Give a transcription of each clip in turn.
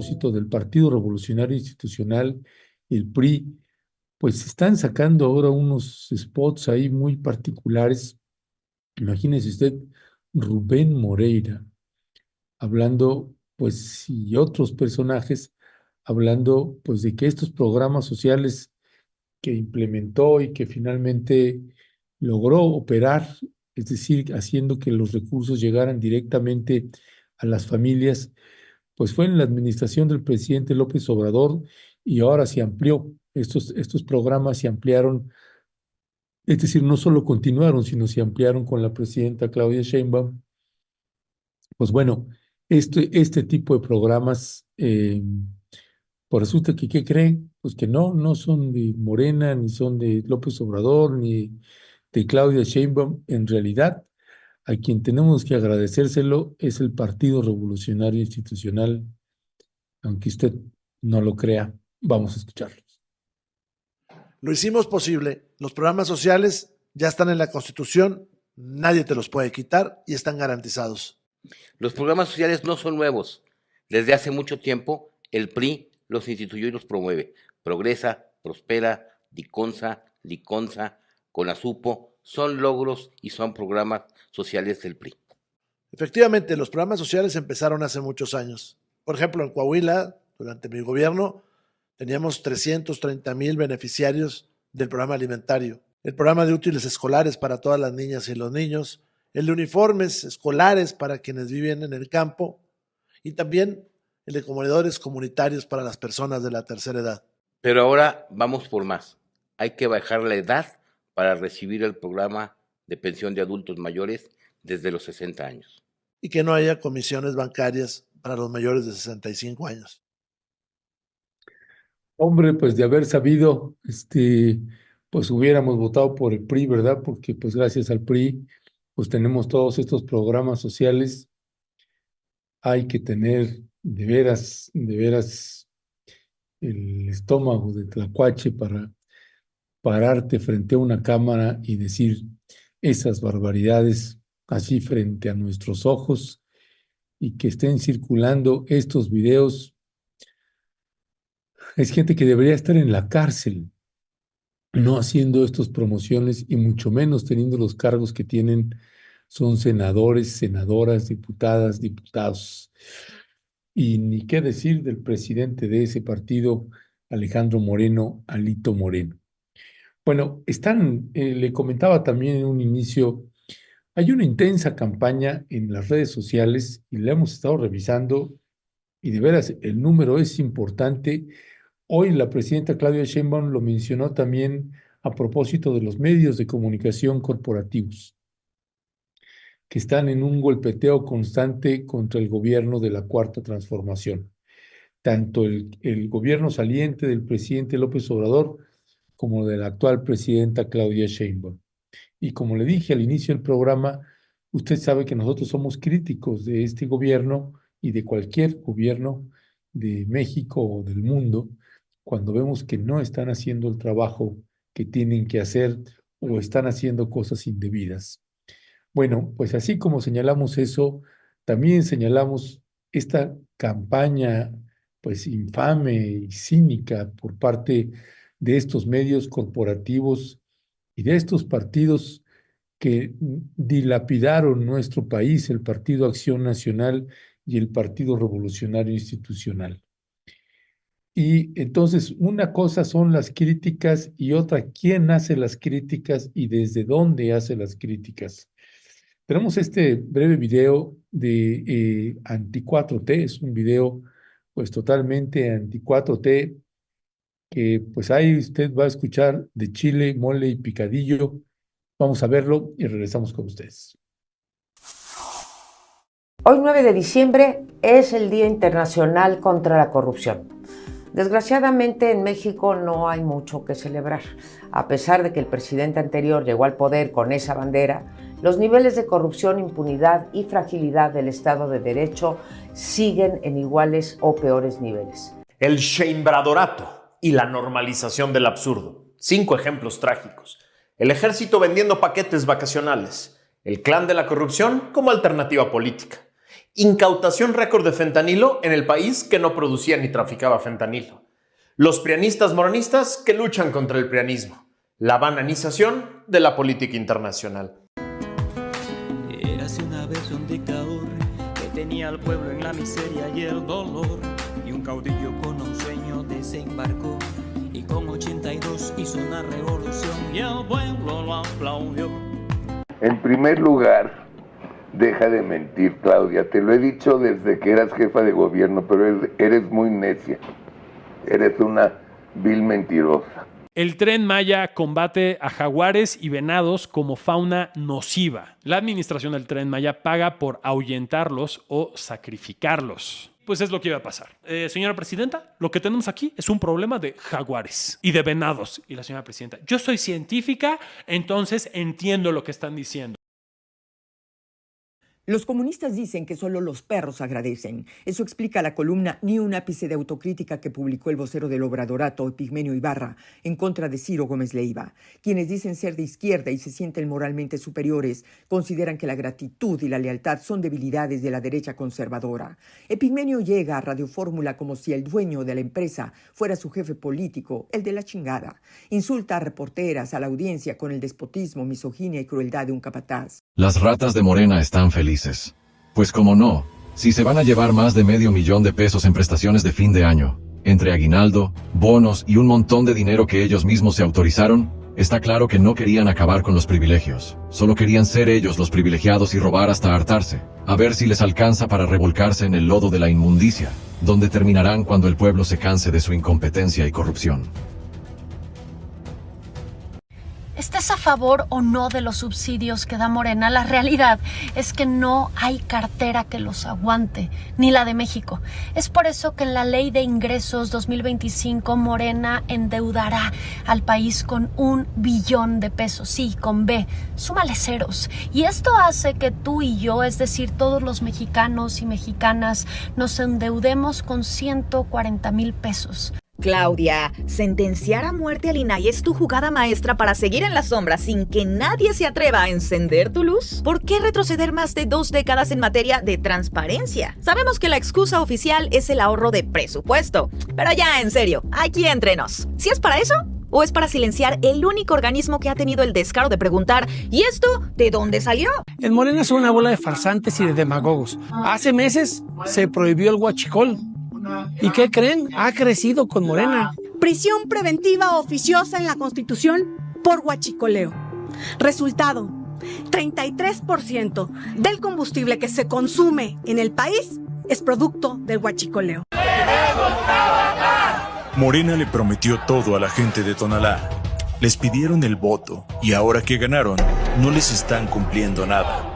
propósito del Partido Revolucionario Institucional, el PRI, pues están sacando ahora unos spots ahí muy particulares. Imagínese usted, Rubén Moreira hablando, pues, y otros personajes hablando, pues, de que estos programas sociales que implementó y que finalmente logró operar, es decir, haciendo que los recursos llegaran directamente a las familias, pues fue en la administración del presidente López Obrador y ahora se amplió. Estos programas se ampliaron, es decir, no solo continuaron, sino se ampliaron con la presidenta Claudia Sheinbaum. Pues bueno, este tipo de programas, pues resulta que, ¿qué creen? Pues que no son de Morena, ni son de López Obrador, ni de Claudia Sheinbaum. En realidad, a quien tenemos que agradecérselo es el Partido Revolucionario Institucional, aunque usted no lo crea. Vamos a escucharlo. Lo hicimos posible. Los programas sociales ya están en la Constitución, nadie te los puede quitar y están garantizados. Los programas sociales no son nuevos. Desde hace mucho tiempo, el PRI los instituyó y los promueve. Progresa, Prospera, Diconsa, Liconsa, Conasupo, son logros y son programas sociales del PRI. Efectivamente, los programas sociales empezaron hace muchos años. Por ejemplo, en Coahuila, durante mi gobierno, teníamos 330,000 beneficiarios del programa alimentario, el programa de útiles escolares para todas las niñas y los niños, el de uniformes escolares para quienes viven en el campo y también el de comedores comunitarios para las personas de la tercera edad. Pero ahora vamos por más. Hay que bajar la edad para recibir el programa de pensión de adultos mayores desde los 60 años. Y que no haya comisiones bancarias para los mayores de 65 años. Hombre, pues de haber sabido, pues hubiéramos votado por el PRI, ¿verdad? Porque pues gracias al PRI, pues tenemos todos estos programas sociales. Hay que tener de veras el estómago de tlacuache para pararte frente a una cámara y decir esas barbaridades así frente a nuestros ojos y que estén circulando estos videos. Es gente que debería estar en la cárcel, no haciendo estas promociones y mucho menos teniendo los cargos que tienen. Son senadores, senadoras, diputadas, diputados. Y ni qué decir del presidente de ese partido, Alejandro Moreno, Alito Moreno. Bueno, le comentaba también en un inicio, hay una intensa campaña en las redes sociales y la hemos estado revisando y de veras el número es importante. Hoy la presidenta Claudia Sheinbaum lo mencionó también a propósito de los medios de comunicación corporativos, que están en un golpeteo constante contra el gobierno de la Cuarta Transformación. Tanto el gobierno saliente del presidente López Obrador como de la actual presidenta Claudia Sheinbaum. Y como le dije al inicio del programa, usted sabe que nosotros somos críticos de este gobierno y de cualquier gobierno de México o del mundo cuando vemos que no están haciendo el trabajo que tienen que hacer o están haciendo cosas indebidas. Bueno, pues así como señalamos eso, también señalamos esta campaña pues infame y cínica por parte de estos medios corporativos y de estos partidos que dilapidaron nuestro país, el Partido Acción Nacional y el Partido Revolucionario Institucional. Y entonces, una cosa son las críticas y otra, quién hace las críticas y desde dónde hace las críticas. Tenemos este breve video de Anti-4T, es un video pues totalmente Anti-4T, que pues ahí usted va a escuchar de chile, mole y picadillo. Vamos a verlo y regresamos con ustedes. Hoy 9 de diciembre es el Día Internacional contra la Corrupción. Desgraciadamente en México no hay mucho que celebrar. A pesar de que el presidente anterior llegó al poder con esa bandera, los niveles de corrupción, impunidad y fragilidad del Estado de Derecho siguen en iguales o peores niveles. El Sheinbradorato y la normalización del absurdo. 5 ejemplos trágicos. El ejército vendiendo paquetes vacacionales. El clan de la corrupción como alternativa política. Incautación récord de fentanilo en el país que no producía ni traficaba fentanilo. Los prianistas morenistas que luchan contra el prianismo. La bananización de la política internacional. Érase una vez un dictador que tenía al pueblo en la miseria y el dolor. Y un caudillo con un sueño desembarcó y con 82 hizo una revolución y el pueblo lo aplaudió. En primer lugar, deja de mentir, Claudia. Te lo he dicho desde que eras jefa de gobierno, pero eres muy necia. Eres una vil mentirosa. El Tren Maya combate a jaguares y venados como fauna nociva. La administración del Tren Maya paga por ahuyentarlos o sacrificarlos. Pues es lo que iba a pasar. Señora presidenta, lo que tenemos aquí es un problema de jaguares y de venados. Y la señora presidenta, yo soy científica, entonces entiendo lo que están diciendo. Los comunistas dicen que solo los perros agradecen. Eso explica la columna Ni un ápice de autocrítica que publicó el vocero del Obradorato, Epigmenio Ibarra, en contra de Ciro Gómez Leiva. Quienes dicen ser de izquierda y se sienten moralmente superiores consideran que la gratitud y la lealtad son debilidades de la derecha conservadora. Epigmenio llega a Radio Fórmula como si el dueño de la empresa fuera su jefe político, el de la chingada. Insulta a reporteras, a la audiencia con el despotismo, misoginia y crueldad de un capataz. Las ratas de Morena están felices. Pues como no, si se van a llevar más de $500,000 de pesos en prestaciones de fin de año, entre aguinaldo, bonos y un montón de dinero que ellos mismos se autorizaron, está claro que no querían acabar con los privilegios. Solo querían ser ellos los privilegiados y robar hasta hartarse. A ver si les alcanza para revolcarse en el lodo de la inmundicia, donde terminarán cuando el pueblo se canse de su incompetencia y corrupción. ¿Estés a favor o no de los subsidios que da Morena? La realidad es que no hay cartera que los aguante, ni la de México. Es por eso que en la Ley de Ingresos 2025 Morena endeudará al país con $1 billón de pesos. Sí, con B. Súmale ceros. Y esto hace que tú y yo, es decir, todos los mexicanos y mexicanas, nos endeudemos con 140,000 pesos. Claudia, sentenciar a muerte al INAI es tu jugada maestra para seguir en la sombra sin que nadie se atreva a encender tu luz. ¿Por qué retroceder más de 2 décadas en materia de transparencia? Sabemos que la excusa oficial es el ahorro de presupuesto, pero ya en serio, aquí entre nos. ¿Sí es para eso? ¿O es para silenciar el único organismo que ha tenido el descaro de preguntar ¿y esto de dónde salió? En Morena son una bola de farsantes y de demagogos. Hace meses se prohibió el huachicol. ¿Y qué creen? Ha crecido con Morena. Prisión preventiva oficiosa en la Constitución por huachicoleo. Resultado, 33% del combustible que se consume en el país es producto del huachicoleo. Morena le prometió todo a la gente de Tonalá. Les pidieron el voto y ahora que ganaron, no les están cumpliendo nada.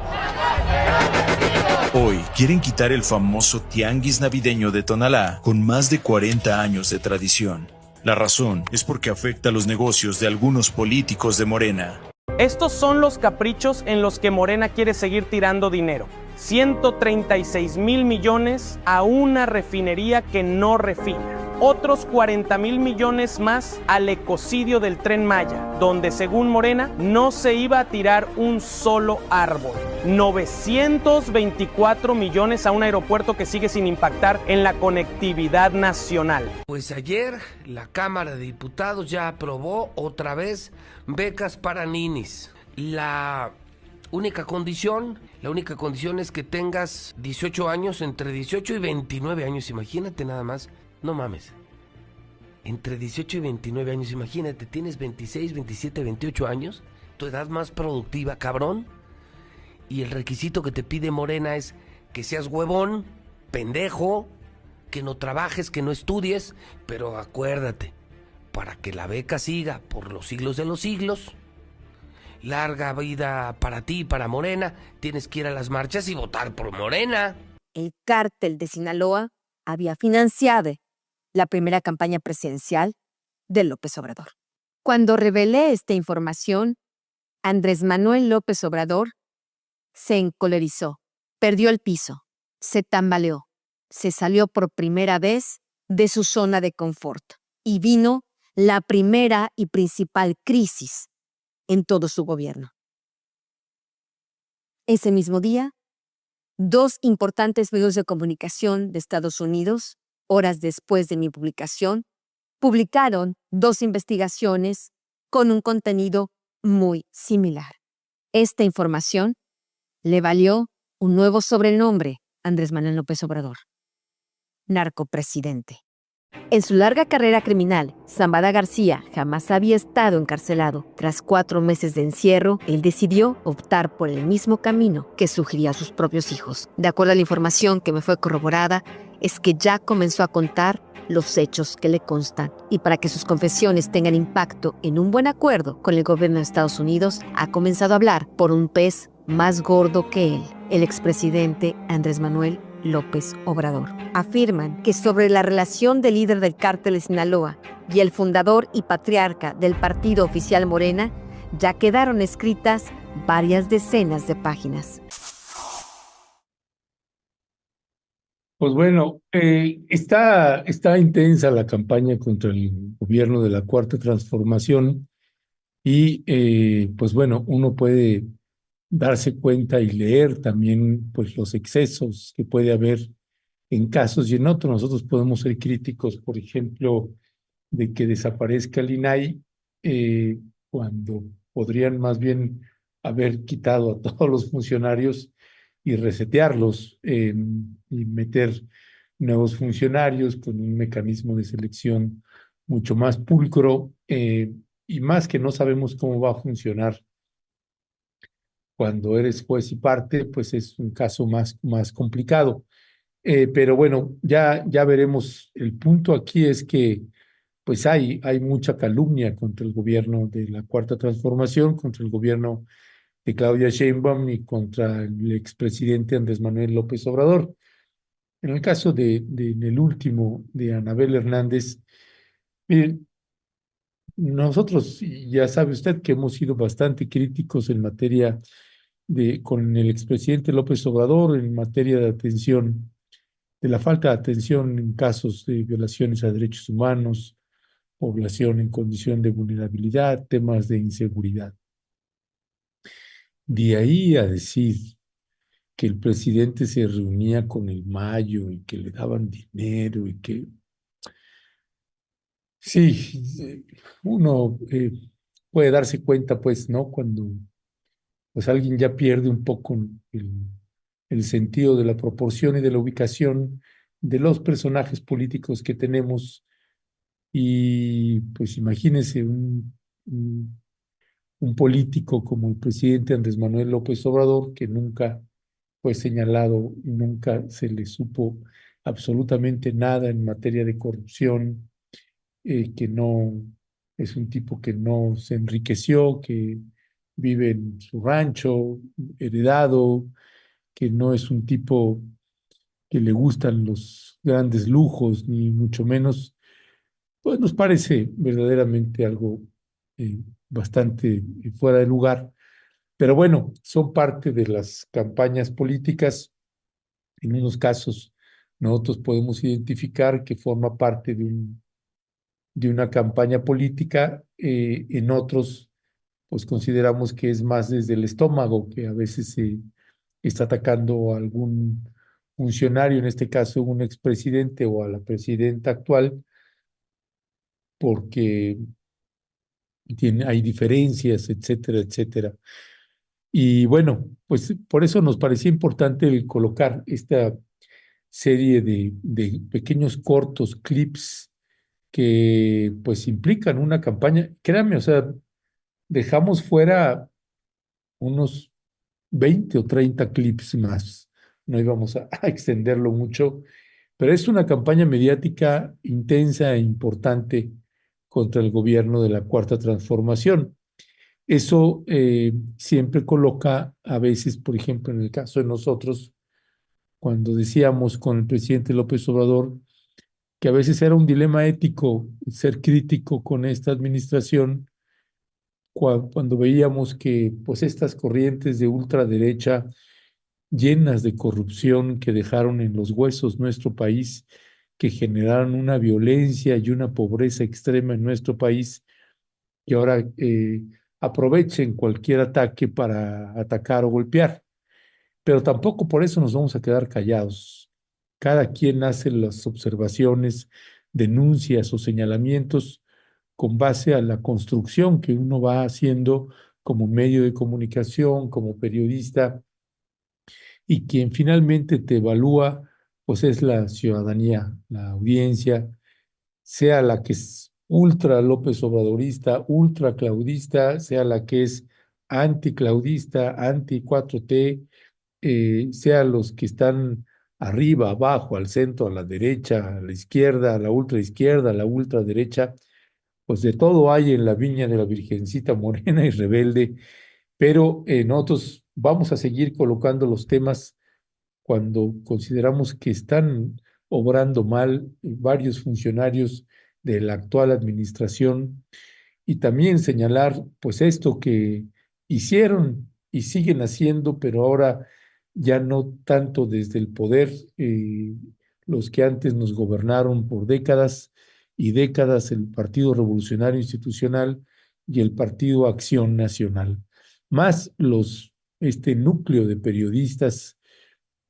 Hoy quieren quitar el famoso tianguis navideño de Tonalá con más de 40 años de tradición. La razón es porque afecta a los negocios de algunos políticos de Morena. Estos son los caprichos en los que Morena quiere seguir tirando dinero. 136,000 millones a una refinería que no refina. Otros 40,000 millones más al ecocidio del Tren Maya, donde según Morena no se iba a tirar un solo árbol. 924 millones a un aeropuerto que sigue sin impactar en la conectividad nacional. Pues ayer la Cámara de Diputados ya aprobó otra vez becas para ninis. La única condición es que tengas 18 años, entre 18 y 29 años, imagínate nada más. No mames, entre 18 y 29 años, imagínate, tienes 26, 27, 28 años, tu edad más productiva, cabrón, y el requisito que te pide Morena es que seas huevón, pendejo, que no trabajes, que no estudies, pero acuérdate, para que la beca siga por los siglos de los siglos, larga vida para ti y para Morena, tienes que ir a las marchas y votar por Morena. El cártel de Sinaloa había financiado la primera campaña presidencial de López Obrador. Cuando revelé esta información, Andrés Manuel López Obrador se encolerizó, perdió el piso, se tambaleó, se salió por primera vez de su zona de confort y vino la primera y principal crisis en todo su gobierno. Ese mismo día, Dos importantes medios de comunicación de Estados Unidos, horas después de mi publicación, publicaron dos investigaciones con un contenido muy similar. Esta información le valió un nuevo sobrenombre a Andrés Manuel López Obrador: narcopresidente. En su larga carrera criminal, Zambada García jamás había estado encarcelado. Tras 4 meses de encierro, él decidió optar por el mismo camino que sugería a sus propios hijos. De acuerdo a la información que me fue corroborada, es que ya comenzó a contar los hechos que le constan. Y para que sus confesiones tengan impacto en un buen acuerdo con el gobierno de Estados Unidos, ha comenzado a hablar por un pez más gordo que él, el expresidente Andrés Manuel López Obrador. Afirman que sobre la relación del líder del cártel de Sinaloa y el fundador y patriarca del partido oficial Morena ya quedaron escritas varias decenas de páginas. Pues bueno, está intensa la campaña contra el gobierno de la Cuarta Transformación y pues bueno, uno puede darse cuenta y leer también pues los excesos que puede haber en casos y en otros. Nosotros podemos ser críticos, por ejemplo, de que desaparezca el INAI cuando podrían más bien haber quitado a todos los funcionarios y resetearlos y meter nuevos funcionarios con un mecanismo de selección mucho más pulcro y más que no sabemos cómo va a funcionar. Cuando eres juez y parte, pues es un caso más complicado. Pero bueno, ya veremos. El punto aquí es que pues hay mucha calumnia contra el gobierno de la Cuarta Transformación, contra el gobierno de Claudia Sheinbaum y contra el expresidente Andrés Manuel López Obrador. En el caso en el último, de Anabel Hernández, miren, nosotros, ya sabe usted que hemos sido bastante críticos en materia con el expresidente López Obrador, en materia de atención, de la falta de atención en casos de violaciones a derechos humanos, población en condición de vulnerabilidad, temas de inseguridad. De ahí a decir que el presidente se reunía con el Mayo y que le daban dinero y que... Sí, uno puede darse cuenta, pues, ¿no? Cuando pues alguien ya pierde un poco el sentido de la proporción y de la ubicación de los personajes políticos que tenemos. Y pues imagínese un político como el presidente Andrés Manuel López Obrador, que nunca fue señalado, nunca se le supo absolutamente nada en materia de corrupción, que no es un tipo que no se enriqueció, que vive en su rancho heredado, que no es un tipo que le gustan los grandes lujos, ni mucho menos. Pues nos parece verdaderamente algo bastante fuera de lugar. Pero bueno, son parte de las campañas políticas. En unos casos nosotros podemos identificar que forma parte de una campaña política, en otros pues consideramos que es más desde el estómago, que a veces se está atacando a algún funcionario, en este caso un expresidente o a la presidenta actual, porque hay diferencias, etcétera, etcétera. Y bueno, pues por eso nos parecía importante el colocar esta serie de pequeños cortos, clips, que pues implican una campaña. Créanme, o sea, dejamos fuera unos 20 o 30 clips más. No íbamos a extenderlo mucho, pero es una campaña mediática intensa e importante contra el gobierno de la Cuarta Transformación. Eso siempre coloca, a veces, por ejemplo, en el caso de nosotros, cuando decíamos con el presidente López Obrador que a veces era un dilema ético ser crítico con esta administración, cuando veíamos que pues estas corrientes de ultraderecha llenas de corrupción que dejaron en los huesos nuestro país, que generaron una violencia y una pobreza extrema en nuestro país, y ahora... aprovechen cualquier ataque para atacar o golpear. pero tampoco por eso nos vamos a quedar callados. Cada quien hace las observaciones, denuncias o señalamientos con base a la construcción que uno va haciendo como medio de comunicación, como periodista, y quien finalmente te evalúa, pues es la ciudadanía, la audiencia, sea la que es ultra López Obradorista, ultra claudista, sea la que es anticlaudista, anti 4T, sea los que están arriba, abajo, al centro, a la derecha, a la izquierda, a la ultraizquierda, a la ultraderecha, pues de todo hay en la viña de la Virgencita Morena y Rebelde, pero nosotros vamos a seguir colocando los temas cuando consideramos que están obrando mal varios funcionarios de la actual administración y también señalar pues esto que hicieron y siguen haciendo, pero ahora ya no tanto desde el poder, los que antes nos gobernaron por décadas y décadas, el Partido Revolucionario Institucional y el Partido Acción Nacional, más este núcleo de periodistas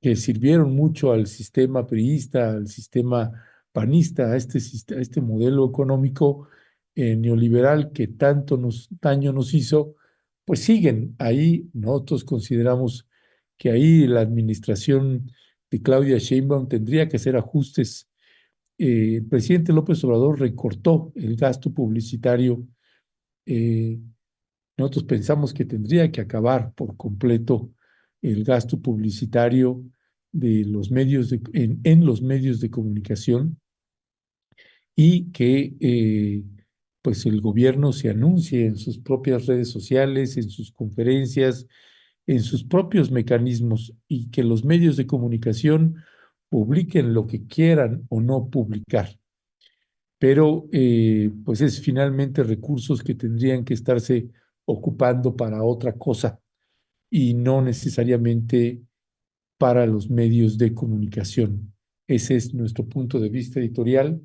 que sirvieron mucho al sistema priista, al sistema panista, a este modelo económico neoliberal que tanto daño nos hizo, pues siguen ahí. Nosotros consideramos que ahí la administración de Claudia Sheinbaum tendría que hacer ajustes. El presidente López Obrador recortó el gasto publicitario. eh, Nosotros pensamos que tendría que acabar por completo el gasto publicitario de los medios en los medios de comunicación y que pues el gobierno se anuncie en sus propias redes sociales, en sus conferencias, en sus propios mecanismos y que los medios de comunicación publiquen lo que quieran o no publicar. Pero pues es finalmente recursos que tendrían que estarse ocupando para otra cosa y no necesariamente para los medios de comunicación. Ese es nuestro punto de vista editorial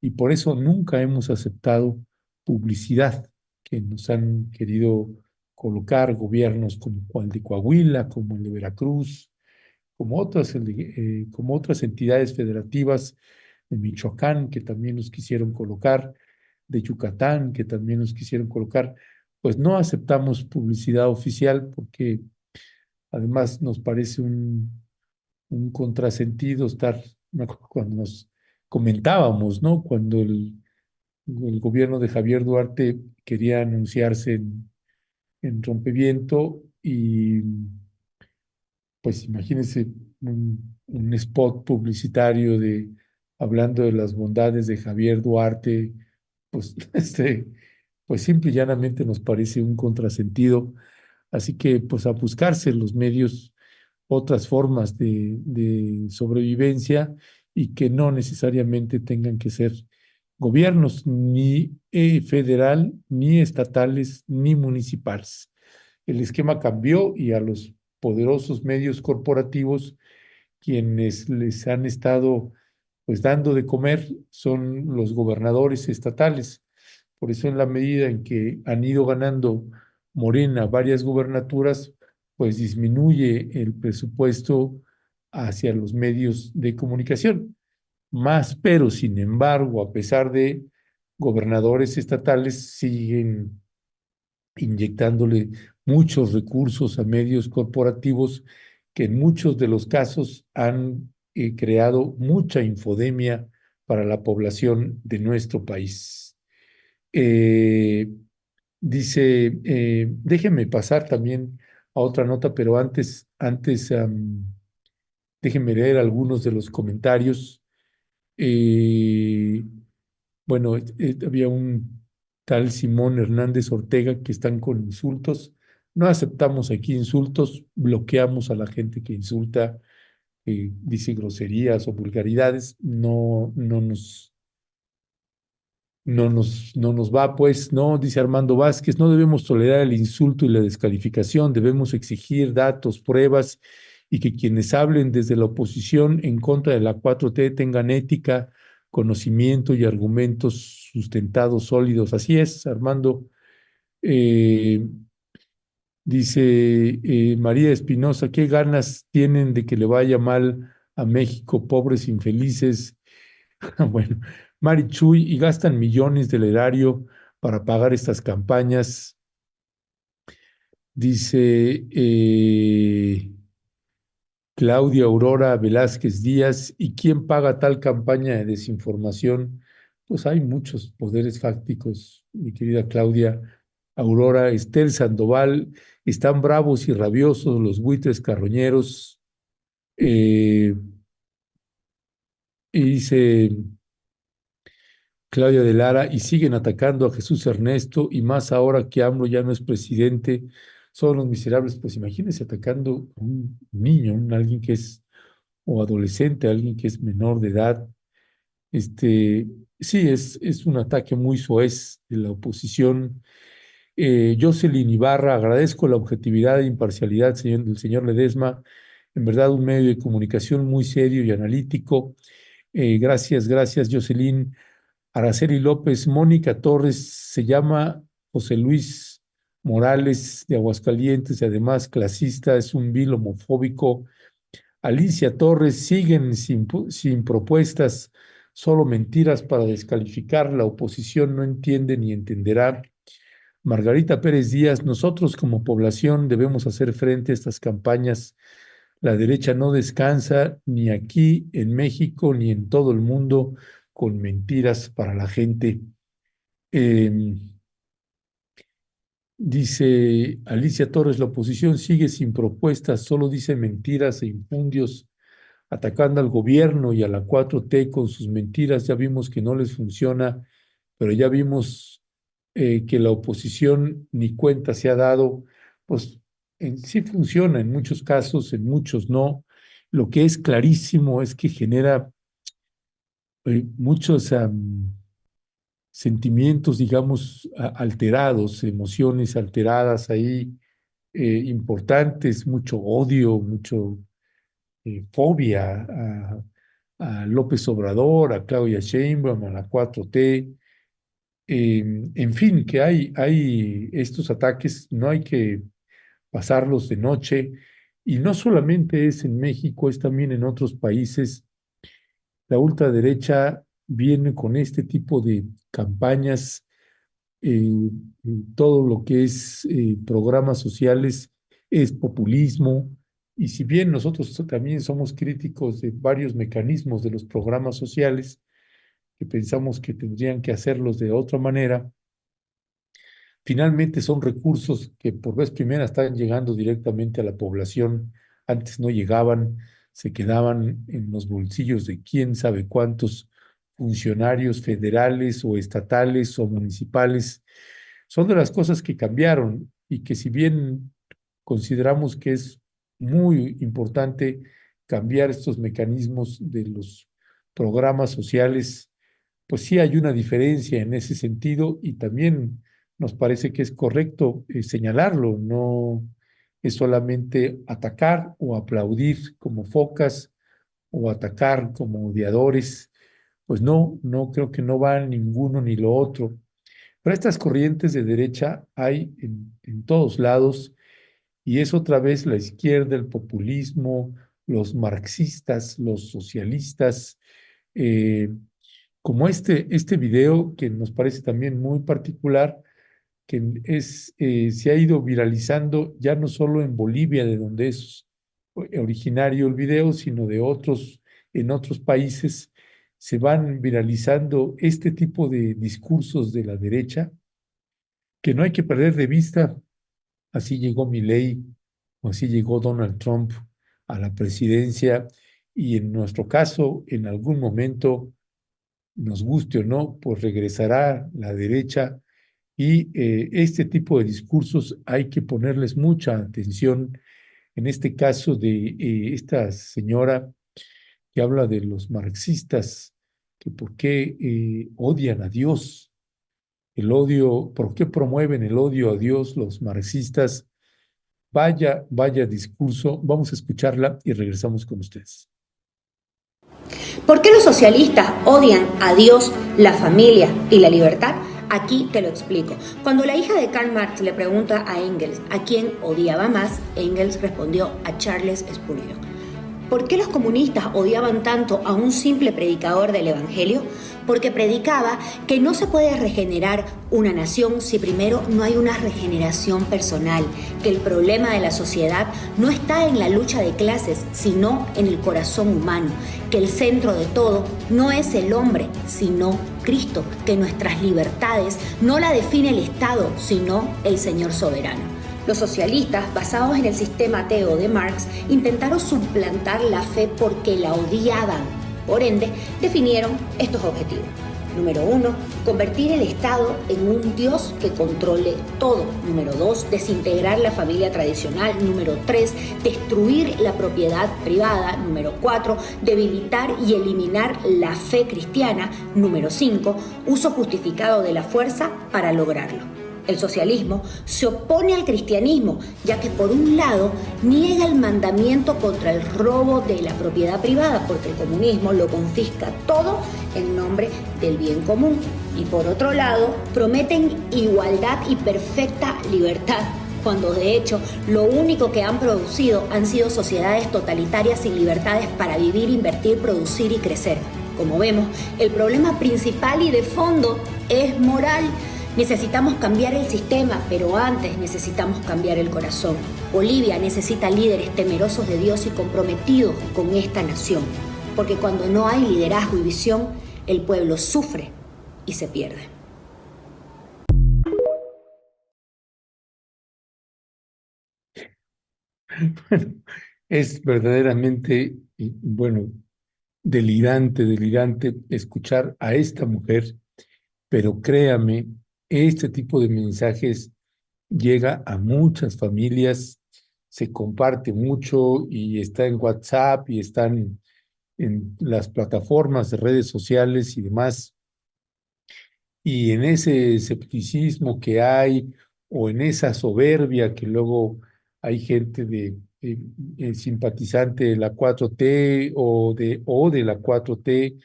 y por eso nunca hemos aceptado publicidad que nos han querido colocar gobiernos como el de Coahuila, como el de Veracruz, como otras entidades federativas de Michoacán que también nos quisieron colocar, de Yucatán que también nos quisieron colocar. Pues no aceptamos publicidad oficial porque además nos parece un contrasentido estar, cuando nos comentábamos, ¿no? Cuando el gobierno de Javier Duarte quería anunciarse en Rompeviento y pues imagínense un spot publicitario hablando de las bondades de Javier Duarte, pues pues simple y llanamente nos parece un contrasentido. Así que pues a buscarse los medios otras formas de sobrevivencia y que no necesariamente tengan que ser gobiernos ni federal, ni estatales, ni municipales. El esquema cambió y a los poderosos medios corporativos quienes les han estado pues dando de comer son los gobernadores estatales. Por eso en la medida en que han ido ganando Morena varias gubernaturas, pues disminuye el presupuesto hacia los medios de comunicación. Más, pero sin embargo, a pesar de gobernadores estatales, siguen inyectándole muchos recursos a medios corporativos que en muchos de los casos han creado mucha infodemia para la población de nuestro país. Dice, déjenme pasar también a otra nota, pero antes déjenme leer algunos de los comentarios. Bueno, había un tal Simón Hernández Ortega que están con insultos. No aceptamos aquí insultos, bloqueamos a la gente que insulta, dice groserías o vulgaridades. No nos va, pues, no, dice Armando Vázquez, no debemos tolerar el insulto y la descalificación, debemos exigir datos, pruebas y que quienes hablen desde la oposición en contra de la 4T tengan ética, conocimiento y argumentos sustentados, sólidos. Así es, Armando. Dice María Espinosa, ¿qué ganas tienen de que le vaya mal a México, pobres infelices? Bueno, Mari Chuy, y gastan millones del erario para pagar estas campañas. Dice Claudia Aurora Velázquez Díaz, ¿y quién paga tal campaña de desinformación? Pues hay muchos poderes fácticos, mi querida Claudia Aurora. Estel Sandoval, están bravos y rabiosos los buitres carroñeros. Y dice Claudia de Lara, y siguen atacando a Jesús Ernesto, y más ahora que AMLO ya no es presidente, son los miserables. Pues imagínense atacando a un niño, alguien que es, o adolescente, alguien que es menor de edad. Sí, es un ataque muy soez de la oposición. Jocelyn Ibarra, agradezco la objetividad e imparcialidad del señor Ledesma, en verdad un medio de comunicación muy serio y analítico. Gracias, Jocelyn. Araceli López, Mónica Torres, se llama José Luis Morales de Aguascalientes y además clasista, es un vil homofóbico. Alicia Torres, siguen sin propuestas, solo mentiras para descalificar. La oposición no entiende ni entenderá. Margarita Pérez Díaz, nosotros como población debemos hacer frente a estas campañas. La derecha no descansa ni aquí en México ni en todo el mundo con mentiras para la gente. Dice Alicia Torres, la oposición sigue sin propuestas, solo dice mentiras e infundios, atacando al gobierno y a la 4T con sus mentiras. Ya vimos que no les funciona, pero ya vimos que la oposición ni cuenta se ha dado. Pues sí funciona en muchos casos, en muchos no. Lo que es clarísimo es que genera muchos sentimientos, digamos, alterados, emociones alteradas ahí, importantes, mucho odio, mucho fobia a López Obrador, a Claudia Sheinbaum, a la 4T. En fin, que hay estos ataques, no hay que pasarlos de noche, y no solamente es en México, es también en otros países. La ultraderecha viene con este tipo de campañas, todo lo que es programas sociales es populismo, y si bien nosotros también somos críticos de varios mecanismos de los programas sociales, que pensamos que tendrían que hacerlos de otra manera, finalmente son recursos que por vez primera están llegando directamente a la población. Antes no llegaban, se quedaban en los bolsillos de quién sabe cuántos funcionarios federales o estatales o municipales. Son de las cosas que cambiaron y que, si bien consideramos que es muy importante cambiar estos mecanismos de los programas sociales, pues sí hay una diferencia en ese sentido, y también nos parece que es correcto señalarlo. No es solamente atacar o aplaudir como focas o atacar como odiadores. Pues no creo que no va ninguno ni lo otro. Pero estas corrientes de derecha hay en todos lados, y es otra vez la izquierda, el populismo, los marxistas, los socialistas, como este video que nos parece también muy particular, que se ha ido viralizando ya no solo en Bolivia, de donde es originario el video, sino en otros países. Se van viralizando este tipo de discursos de la derecha que no hay que perder de vista. Así llegó Milei, o así llegó Donald Trump a la presidencia, y en nuestro caso, en algún momento, nos guste o no, pues regresará la derecha, y este tipo de discursos hay que ponerles mucha atención. En este caso de esta señora que habla de los marxistas, que por qué odian a Dios, el odio, por qué promueven el odio a Dios los marxistas. Vaya discurso. Vamos a escucharla y regresamos con ustedes. ¿Por qué los socialistas odian a Dios, la familia y la libertad? Aquí te lo explico. Cuando la hija de Karl Marx le pregunta a Engels a quién odiaba más, Engels respondió a Charles Spurgeon. ¿Por qué los comunistas odiaban tanto a un simple predicador del Evangelio? Porque predicaba que no se puede regenerar una nación si primero no hay una regeneración personal, que el problema de la sociedad no está en la lucha de clases, sino en el corazón humano, que el centro de todo no es el hombre, sino Cristo, que nuestras libertades no la define el Estado, sino el Señor soberano. Los socialistas, basados en el sistema ateo de Marx, intentaron suplantar la fe porque la odiaban. Por ende, definieron estos objetivos. Número 1, convertir el Estado en un Dios que controle todo. Número 2, desintegrar la familia tradicional. Número 3, destruir la propiedad privada. Número 4, debilitar y eliminar la fe cristiana. Número 5, uso justificado de la fuerza para lograrlo. El socialismo se opone al cristianismo, ya que por un lado niega el mandamiento contra el robo de la propiedad privada, porque el comunismo lo confisca todo en nombre del bien común. Y por otro lado, prometen igualdad y perfecta libertad, cuando de hecho lo único que han producido han sido sociedades totalitarias sin libertades para vivir, invertir, producir y crecer. Como vemos, el problema principal y de fondo es moral. Necesitamos cambiar el sistema, pero antes necesitamos cambiar el corazón. Bolivia necesita líderes temerosos de Dios y comprometidos con esta nación, porque cuando no hay liderazgo y visión, el pueblo sufre y se pierde. Bueno, es verdaderamente, bueno, delirante escuchar a esta mujer, pero créame, este tipo de mensajes llega a muchas familias, se comparte mucho y está en WhatsApp y están en las plataformas de redes sociales y demás. Y en ese escepticismo que hay o en esa soberbia que luego hay gente simpatizante de la 4T o de la 4T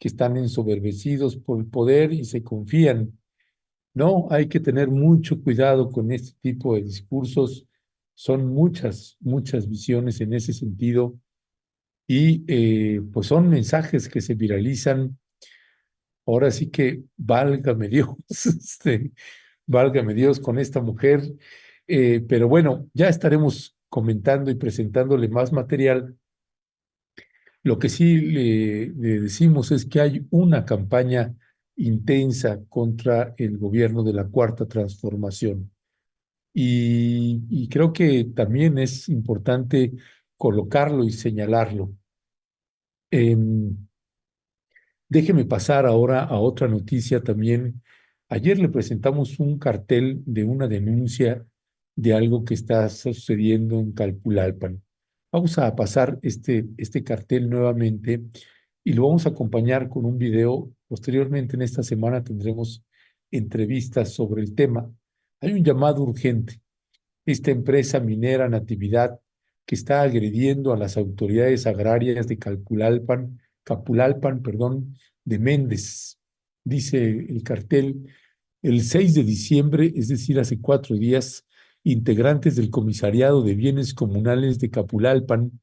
que están ensoberbecidos por el poder y se confían. No, hay que tener mucho cuidado con este tipo de discursos. Son muchas visiones en ese sentido y pues son mensajes que se viralizan. Ahora sí que válgame Dios, válgame Dios con esta mujer. Pero bueno, ya estaremos comentando y presentándole más material. Lo que sí le decimos es que hay una campaña intensa contra el gobierno de la Cuarta Transformación. Y creo que también es importante colocarlo y señalarlo. Déjeme pasar ahora a otra noticia también. Ayer le presentamos un cartel de una denuncia de algo que está sucediendo en Calpulalpan. Vamos a pasar este cartel nuevamente y lo vamos a acompañar con un video. Posteriormente en esta semana tendremos entrevistas sobre el tema. Hay un llamado urgente. Esta empresa minera Natividad que está agrediendo a las autoridades agrarias de Calpulalpan, de Méndez. Dice el cartel, el 6 de diciembre, es decir, hace 4 días, integrantes del Comisariado de Bienes Comunales de Calpulalpan,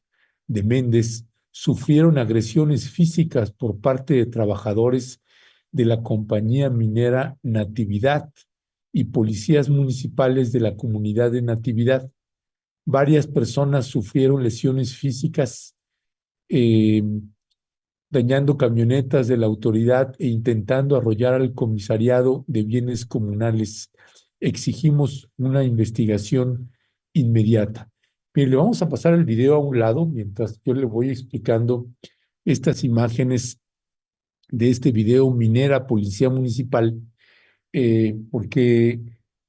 de Méndez, sufrieron agresiones físicas por parte de trabajadores de la compañía minera Natividad y policías municipales de la comunidad de Natividad. Varias personas sufrieron lesiones físicas, dañando camionetas de la autoridad e intentando arrollar al Comisariado de Bienes Comunales. Exigimos una investigación inmediata. Mire, le vamos a pasar el video a un lado mientras yo le voy explicando estas imágenes de este video Minera Policía Municipal, porque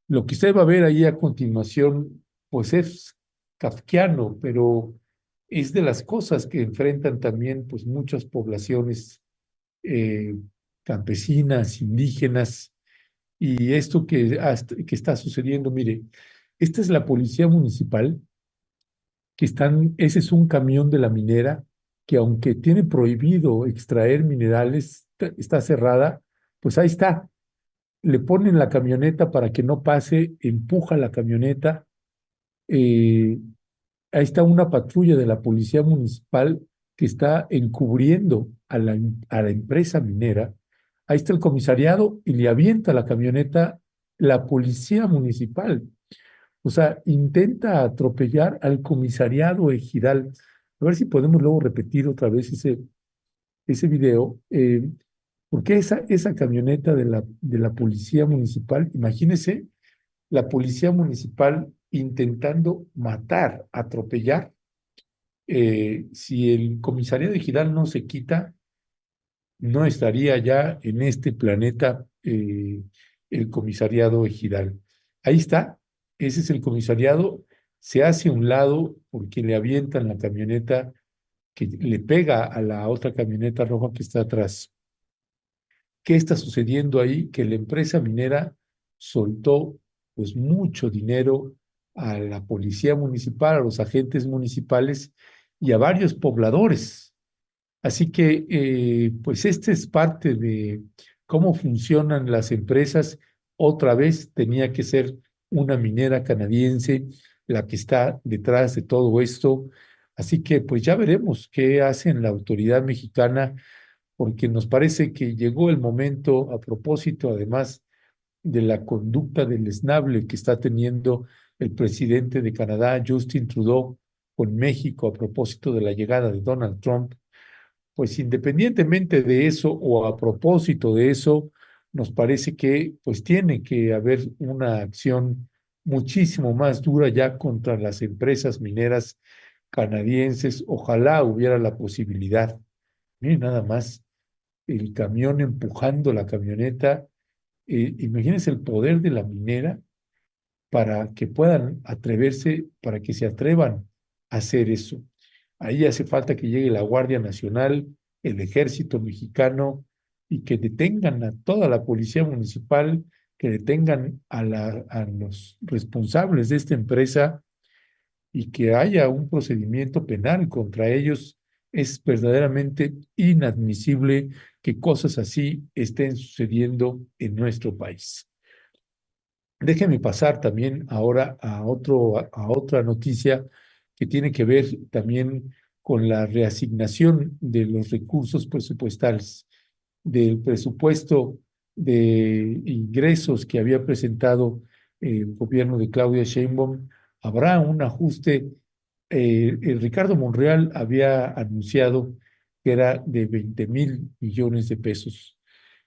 lo que usted va a ver ahí a continuación, pues es kafkiano, pero es de las cosas que enfrentan también pues muchas poblaciones campesinas, indígenas, y esto que está sucediendo, mire, esta es la policía municipal, ese es un camión de la minera que aunque tiene prohibido extraer minerales, está cerrada, pues ahí está. le ponen la camioneta para que no pase, empuja la camioneta. Ahí está una patrulla de la policía municipal que está encubriendo a la empresa minera. Ahí está el comisariado y le avienta la camioneta la policía municipal. O sea, intenta atropellar al comisariado ejidal. A ver si podemos luego repetir otra vez ese video. Porque esa camioneta de la policía municipal, imagínese la policía municipal intentando matar, atropellar. Si el comisariado ejidal no se quita, no estaría ya en este planeta el comisariado ejidal. Ahí está, ese es el comisariado, se hace a un lado porque le avientan la camioneta que le pega a la otra camioneta roja que está atrás. ¿Qué está sucediendo ahí? Que la empresa minera soltó pues mucho dinero a la policía municipal, a los agentes municipales y a varios pobladores. Así que pues esta es parte de cómo funcionan las empresas. Otra vez tenía que ser una minera canadiense la que está detrás de todo esto. Así que pues ya veremos qué hace la autoridad mexicana, porque nos parece que llegó el momento, a propósito además de la conducta deleznable que está teniendo el presidente de Canadá, Justin Trudeau, con México a propósito de la llegada de Donald Trump. Pues independientemente de eso o a propósito de eso, nos parece que pues tiene que haber una acción muchísimo más dura ya contra las empresas mineras canadienses. Ojalá hubiera la posibilidad. Miren nada más el camión empujando la camioneta. Imagínense el poder de la minera para que puedan atreverse, para que se atrevan a hacer eso. Ahí hace falta que llegue la Guardia Nacional, el Ejército Mexicano, y que detengan a toda la policía municipal, que detengan a los responsables de esta empresa y que haya un procedimiento penal contra ellos. Es verdaderamente inadmisible que cosas así estén sucediendo en nuestro país. Déjeme pasar también ahora a otra noticia que tiene que ver también con la reasignación de los recursos presupuestales, del presupuesto de ingresos que había presentado el gobierno de Claudia Sheinbaum. Habrá un ajuste. Ricardo Monreal había anunciado que era de 20,000 millones de pesos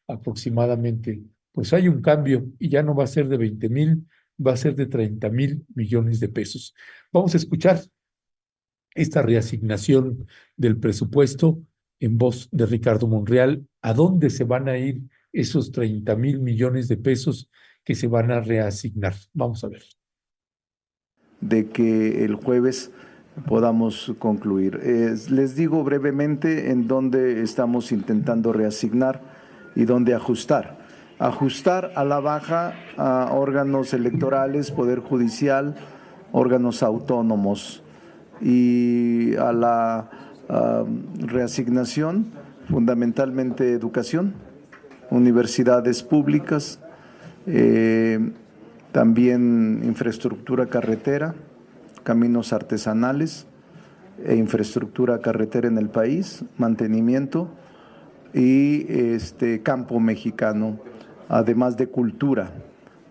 aproximadamente. Pues hay un cambio y ya no va a ser de 20,000, va a ser de 30,000 millones de pesos. Vamos a escuchar esta reasignación del presupuesto en voz de Ricardo Monreal. ¿A dónde se van a ir esos 30,000 millones de pesos que se van a reasignar? Vamos a ver. De que el jueves podamos concluir. Les digo brevemente en dónde estamos intentando reasignar y dónde ajustar. Ajustar a la baja a órganos electorales, Poder Judicial, órganos autónomos, y a la reasignación fundamentalmente educación, universidades públicas, también infraestructura carretera, caminos artesanales e infraestructura carretera en el país, mantenimiento y campo mexicano, además de cultura,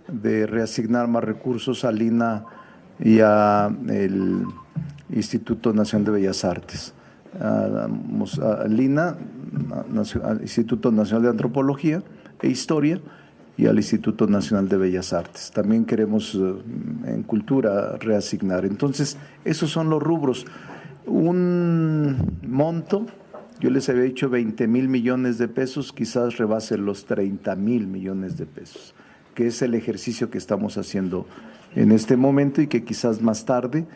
de reasignar más recursos al INA y al Instituto Nacional de Bellas Artes, al INA, al Instituto Nacional de Antropología e Historia, y al Instituto Nacional de Bellas Artes. También queremos en cultura reasignar. Entonces, esos son los rubros. Un monto, yo les había dicho 20,000 millones de pesos, quizás rebase los 30,000 millones de pesos, que es el ejercicio que estamos haciendo en este momento y que quizás más tarde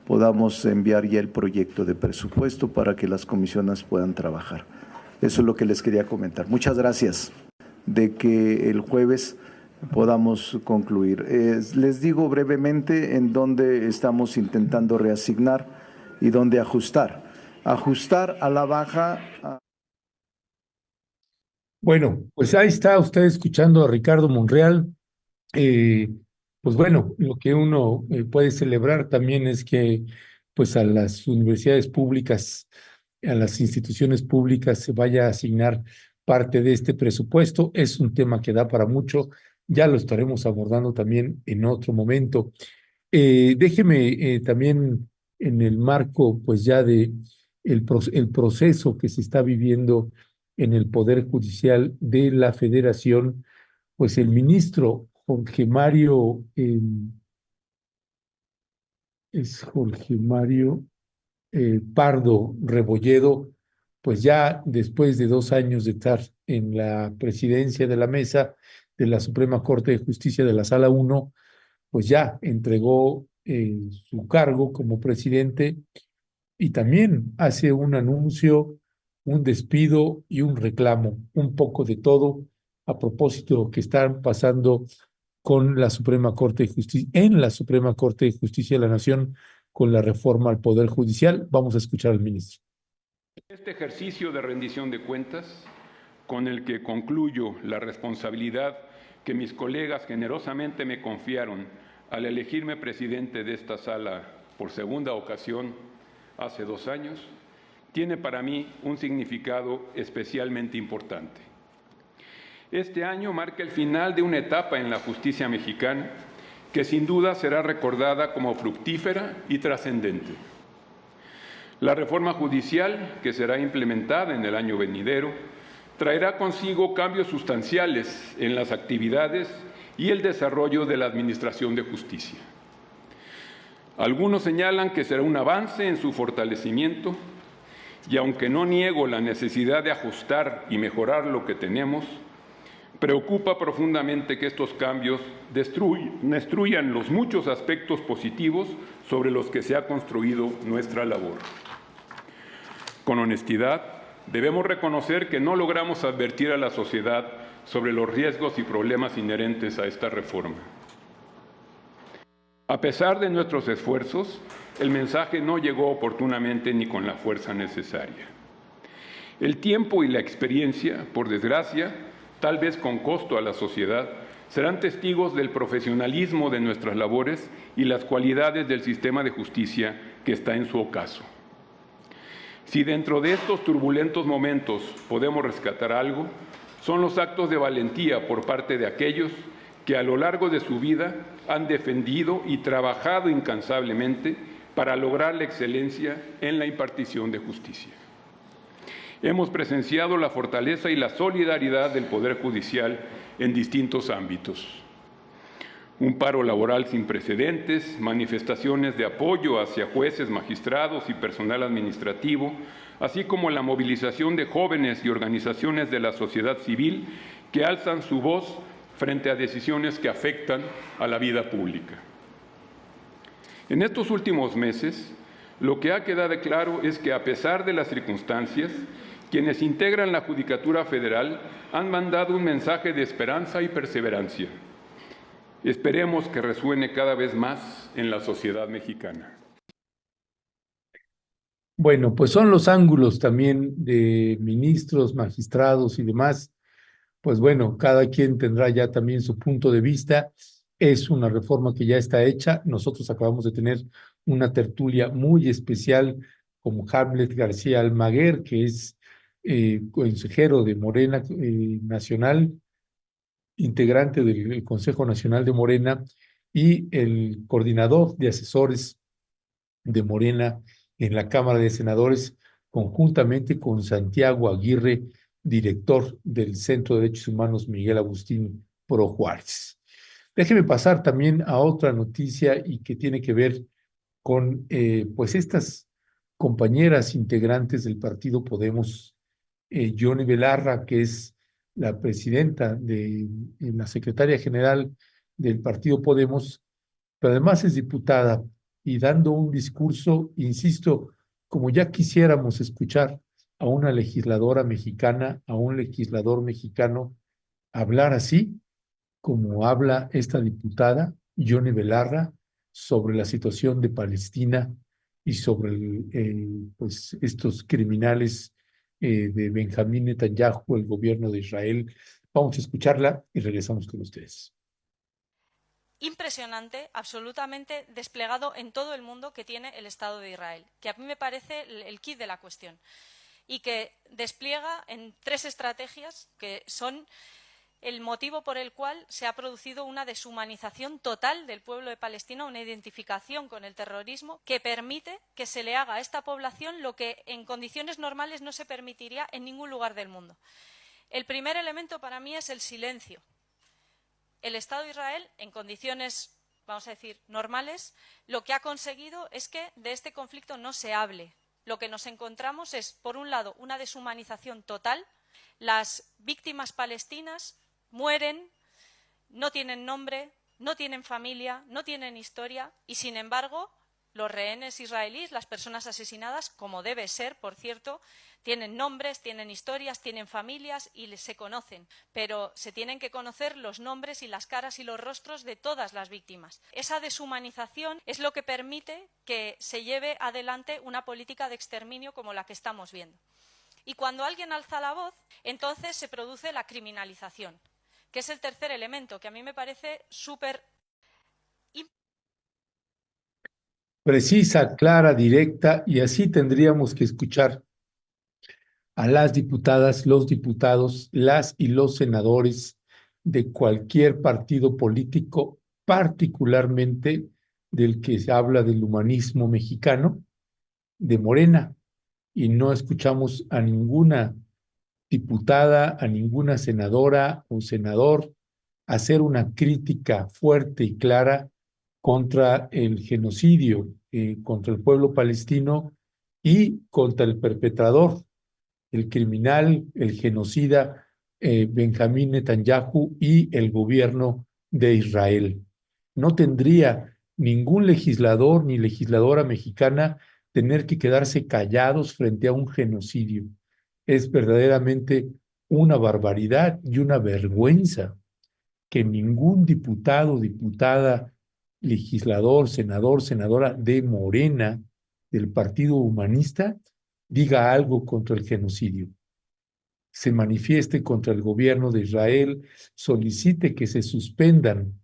podamos enviar ya el proyecto de presupuesto para que las comisiones puedan trabajar. Eso es lo que les quería comentar. Muchas gracias. De que el jueves podamos concluir. Les digo brevemente en dónde estamos intentando reasignar y dónde ajustar. Ajustar a la baja. Bueno, pues ahí está usted escuchando a Ricardo Monreal. Eh, pues bueno, lo que uno puede celebrar también es que pues a las universidades públicas, a las instituciones públicas se vaya a asignar parte de este presupuesto. Es un tema que da para mucho, ya lo estaremos abordando también en otro momento. Déjeme también en el marco pues ya de el proceso que se está viviendo en el Poder Judicial de la Federación, pues el ministro Jorge Mario, es Jorge Mario Pardo Rebolledo, pues ya después de 2 años de estar en la presidencia de la mesa de la Suprema Corte de Justicia de la Sala 1, pues ya entregó su cargo como presidente y también hace un anuncio, un despido y un reclamo, un poco de todo a propósito de lo que están pasando con la Suprema Corte de Justicia, en la Suprema Corte de Justicia de la Nación, con la reforma al Poder Judicial. Vamos a escuchar al ministro. Este ejercicio de rendición de cuentas, con el que concluyo la responsabilidad que mis colegas generosamente me confiaron al elegirme presidente de esta sala por segunda ocasión hace 2 años, tiene para mí un significado especialmente importante. Este año marca el final de una etapa en la justicia mexicana que sin duda será recordada como fructífera y trascendente. La reforma judicial, que será implementada en el año venidero, traerá consigo cambios sustanciales en las actividades y el desarrollo de la Administración de Justicia. Algunos señalan que será un avance en su fortalecimiento y aunque no niego la necesidad de ajustar y mejorar lo que tenemos, preocupa profundamente que estos cambios destruyan los muchos aspectos positivos sobre los que se ha construido nuestra labor. Con honestidad, debemos reconocer que no logramos advertir a la sociedad sobre los riesgos y problemas inherentes a esta reforma. A pesar de nuestros esfuerzos, el mensaje no llegó oportunamente ni con la fuerza necesaria. El tiempo y la experiencia, por desgracia, tal vez con costo a la sociedad, serán testigos del profesionalismo de nuestras labores y las cualidades del sistema de justicia que está en su ocaso. Si dentro de estos turbulentos momentos podemos rescatar algo, son los actos de valentía por parte de aquellos que a lo largo de su vida han defendido y trabajado incansablemente para lograr la excelencia en la impartición de justicia. Hemos presenciado la fortaleza y la solidaridad del Poder Judicial en distintos ámbitos. Un paro laboral sin precedentes, manifestaciones de apoyo hacia jueces, magistrados y personal administrativo, así como la movilización de jóvenes y organizaciones de la sociedad civil que alzan su voz frente a decisiones que afectan a la vida pública. En estos últimos meses, lo que ha quedado claro es que a pesar de las circunstancias, quienes integran la Judicatura Federal han mandado un mensaje de esperanza y perseverancia. Esperemos que resuene cada vez más en la sociedad mexicana. Bueno, pues son los ángulos también de ministros, magistrados y demás. Pues bueno, cada quien tendrá ya también su punto de vista. Es una reforma que ya está hecha. Nosotros acabamos de tener una tertulia muy especial con Hamlet García Almaguer, que es consejero de Morena Nacional, integrante del Consejo Nacional de Morena y el coordinador de asesores de Morena en la Cámara de Senadores, conjuntamente con Santiago Aguirre, director del Centro de Derechos Humanos Miguel Agustín Pro Juárez. Déjeme pasar también a otra noticia y que tiene que ver con pues estas compañeras integrantes del partido Podemos, Yone Belarra, que es la presidenta de la secretaria general del partido Podemos, pero además es diputada y dando un discurso, insisto, como ya quisiéramos escuchar a una legisladora mexicana, a un legislador mexicano hablar así, como habla esta diputada, Yone Belarra, sobre la situación de Palestina y sobre pues, estos criminales de Benjamín Netanyahu, el gobierno de Israel. Vamos a escucharla y regresamos con ustedes. Impresionante, absolutamente desplegado en todo el mundo que tiene el Estado de Israel, que a mí me parece el quid de la cuestión, y que despliega en 3 estrategias que son el motivo por el cual se ha producido una deshumanización total del pueblo de Palestina, una identificación con el terrorismo que permite que se le haga a esta población lo que en condiciones normales no se permitiría en ningún lugar del mundo. El primer elemento para mí es el silencio. El Estado de Israel, en condiciones, vamos a decir, normales, lo que ha conseguido es que de este conflicto no se hable. Lo que nos encontramos es, por un lado, una deshumanización total. Las víctimas palestinas mueren, no tienen nombre, no tienen familia, no tienen historia y, sin embargo, los rehenes israelíes, las personas asesinadas, como debe ser, por cierto, tienen nombres, tienen historias, tienen familias y se conocen, pero se tienen que conocer los nombres y las caras y los rostros de todas las víctimas. Esa deshumanización es lo que permite que se lleve adelante una política de exterminio como la que estamos viendo. Y cuando alguien alza la voz, entonces se produce la criminalización, que es el tercer elemento, que a mí me parece súper Precisa, clara, directa, y así tendríamos que escuchar a las diputadas, los diputados, las y los senadores de cualquier partido político, particularmente del que se habla del humanismo mexicano, de Morena, y no escuchamos a ninguna diputada, a ninguna senadora o senador hacer una crítica fuerte y clara contra el genocidio, contra el pueblo palestino y contra el perpetrador, el criminal, el genocida Benjamín Netanyahu y el gobierno de Israel. No tendría ningún legislador ni legisladora mexicana tener que quedarse callados frente a un genocidio. Es verdaderamente una barbaridad y una vergüenza que ningún diputado, diputada, legislador, senador, senadora de Morena, del Partido Humanista, diga algo contra el genocidio. Se manifieste contra el gobierno de Israel, solicite que se suspendan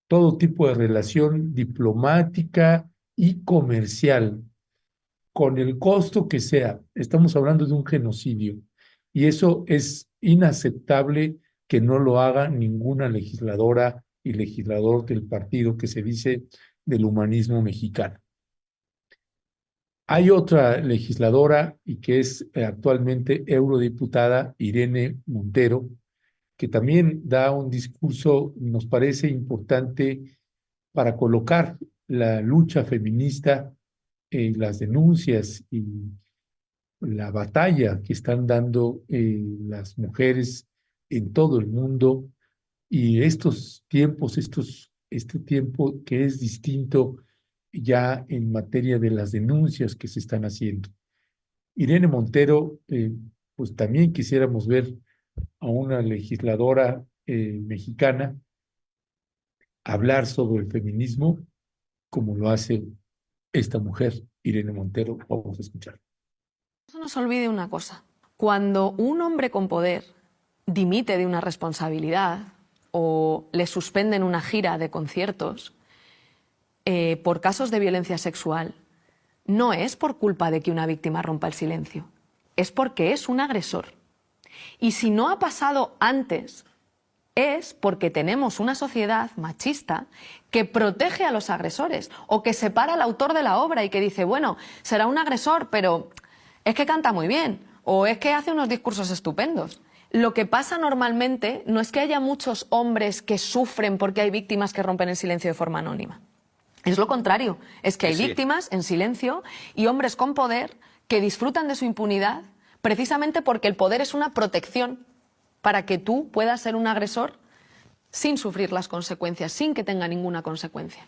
todo tipo de relación diplomática y comercial, con el costo que sea. Estamos hablando de un genocidio y eso es inaceptable que no lo haga ninguna legisladora y legislador del partido que se dice del humanismo mexicano. Hay otra legisladora y que es actualmente eurodiputada, Irene Montero, que también da un discurso, nos parece importante para colocar la lucha feminista, las denuncias y la batalla que están dando las mujeres en todo el mundo y estos tiempos, este tiempo que es distinto ya en materia de las denuncias que se están haciendo. Irene Montero, pues también quisiéramos ver a una legisladora mexicana hablar sobre el feminismo como lo hace esta mujer, Irene Montero. Vamos a escuchar. No se nos olvide una cosa. Cuando un hombre con poder dimite de una responsabilidad o le suspenden una gira de conciertos por casos de violencia sexual, no es por culpa de que una víctima rompa el silencio, es porque es un agresor. Y si no ha pasado antes, es porque tenemos una sociedad machista que protege a los agresores o que separa al autor de la obra y que dice, bueno, será un agresor, pero es que canta muy bien o es que hace unos discursos estupendos. Lo que pasa normalmente no es que haya muchos hombres que sufren porque hay víctimas que rompen el silencio de forma anónima. Es lo contrario, es que hay víctimas en silencio y hombres con poder que disfrutan de su impunidad precisamente porque el poder es una protección para que tú puedas ser un agresor sin sufrir las consecuencias, sin que tenga ninguna consecuencia.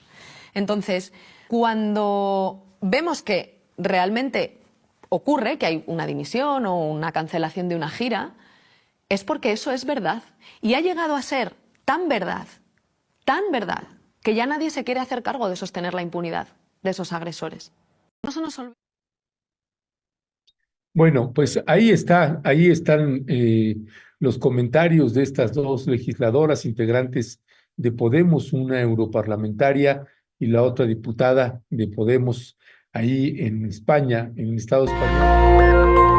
Entonces, cuando vemos que realmente ocurre, que hay una dimisión o una cancelación de una gira, es porque eso es verdad. Y ha llegado a ser tan verdad, que ya nadie se quiere hacer cargo de sostener la impunidad de esos agresores. No se nos olvide. Bueno, pues ahí están los comentarios de estas dos legisladoras integrantes de Podemos, una europarlamentaria y la otra diputada de Podemos ahí en España, en el Estado español.